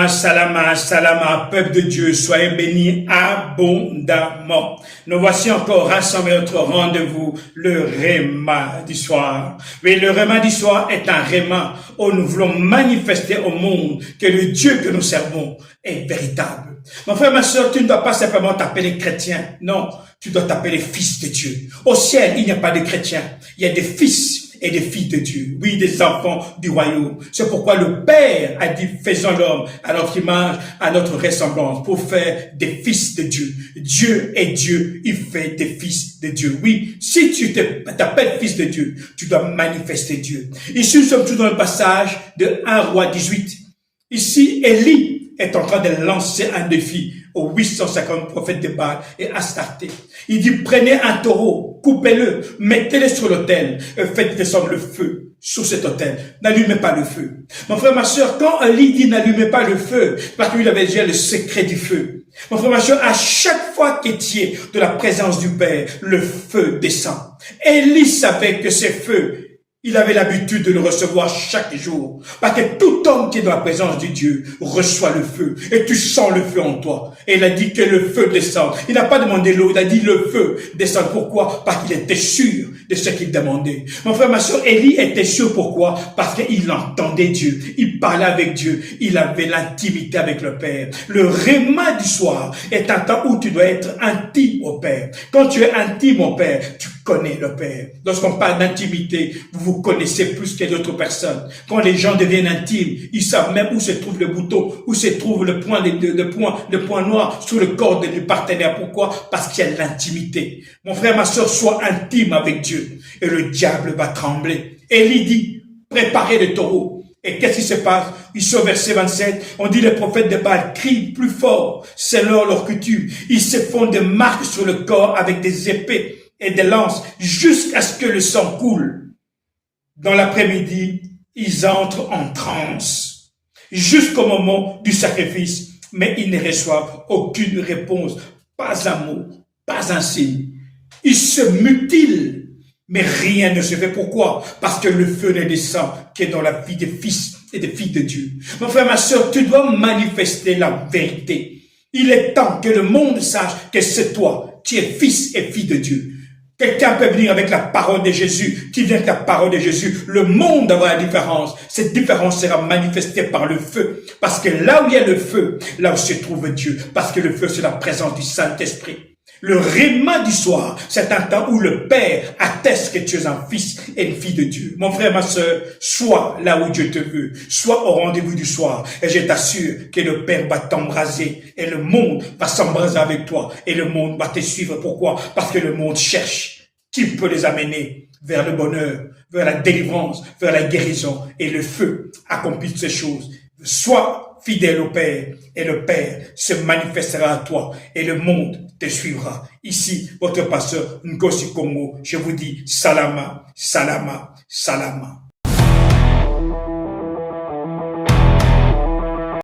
salama, salama, peuple de Dieu, soyez bénis abondamment. Nous voici encore rassemblés à notre rendez-vous, le Réma du soir. Oui, le Réma du soir est un Réma où nous voulons manifester au monde que le Dieu que nous servons est véritable. Mon frère, ma soeur, tu ne dois pas simplement t'appeler chrétien. Non, tu dois t'appeler fils de Dieu. Au ciel, il n'y a pas de chrétiens. Il y a des fils et des filles de Dieu. Oui, des enfants du royaume. C'est pourquoi le Père a dit, faisons l'homme à notre image, à notre ressemblance, pour faire des fils de Dieu. Dieu est Dieu, il fait des fils de Dieu. Oui, si tu t'appelles fils de Dieu, tu dois manifester Dieu. Ici, nous sommes tous dans le passage de 1 roi 18. Ici, Élie est en train de lancer un défi aux 850 prophètes de Baal et Astarté. Il dit, prenez un taureau, coupez-le, mettez-le sur l'autel et faites descendre le feu sur cet autel. N'allumez pas le feu. Mon frère, ma soeur, quand Élie dit n'allumez pas le feu, parce qu'il avait déjà le secret du feu. Mon frère, ma soeur, à chaque fois qu'il est de la présence du Père, le feu descend. Élie savait que ce feu, il avait l'habitude de le recevoir chaque jour. Parce que tout homme qui est dans la présence de Dieu reçoit le feu. Et tu sens le feu en toi. Et il a dit que le feu descend. Il n'a pas demandé l'eau, il a dit le feu descend. Pourquoi? Parce qu'il était sûr de ce qu'il demandait. Mon frère, ma soeur, Élie était sûr. Pourquoi? Parce qu'il entendait Dieu. Il parlait avec Dieu. Il avait l'intimité avec le Père. Le réma du soir est un temps où tu dois être intime au Père. Quand tu es intime au Père, tu connais le Père. Lorsqu'on parle d'intimité, vous connaissez plus que d'autres personnes. Quand les gens deviennent intimes, ils savent même où se trouve le bouton, où se trouve le point noir sur le corps du partenaire. Pourquoi? Parce qu'il y a l'intimité. Mon frère, ma soeur, sois intime avec Dieu et le diable va trembler. Élie dit, préparez le taureau. Et qu'est-ce qui se passe? Ils sont au verset 27. On dit les prophètes de Baal crient plus fort. C'est leur coutume. Ils se font des marques sur le corps avec des épées et des lances jusqu'à ce que le sang coule. Dans l'après-midi, ils entrent en transe jusqu'au moment du sacrifice, mais ils ne reçoivent aucune réponse, pas un mot, pas un signe. Ils se mutilent, mais rien ne se fait. Pourquoi? Parce que le feu ne descend que dans la vie des fils et des filles de Dieu. Mon frère, ma soeur, tu dois manifester la vérité. Il est temps que le monde sache que c'est toi, tu es fils et fille de Dieu. Quelqu'un peut venir avec la parole de Jésus, qui vient avec la parole de Jésus. Le monde aura la différence. Cette différence sera manifestée par le feu. Parce que là où il y a le feu, là où se trouve Dieu. Parce que le feu, c'est la présence du Saint-Esprit. Le réma du soir, c'est un temps où le Père atteste que tu es un fils et une fille de Dieu. Mon frère, ma soeur, sois là où Dieu te veut. Sois au rendez-vous du soir. Et je t'assure que le Père va t'embraser. Et le monde va s'embraser avec toi. Et le monde va te suivre. Pourquoi? Parce que le monde cherche qui peut les amener vers le bonheur, vers la délivrance, vers la guérison. Et le feu accomplit ces choses. Sois fidèle au Père, et le Père se manifestera à toi, et le monde te suivra. Ici, votre pasteur Ngozi Kongo, je vous dis salama, salama, salama.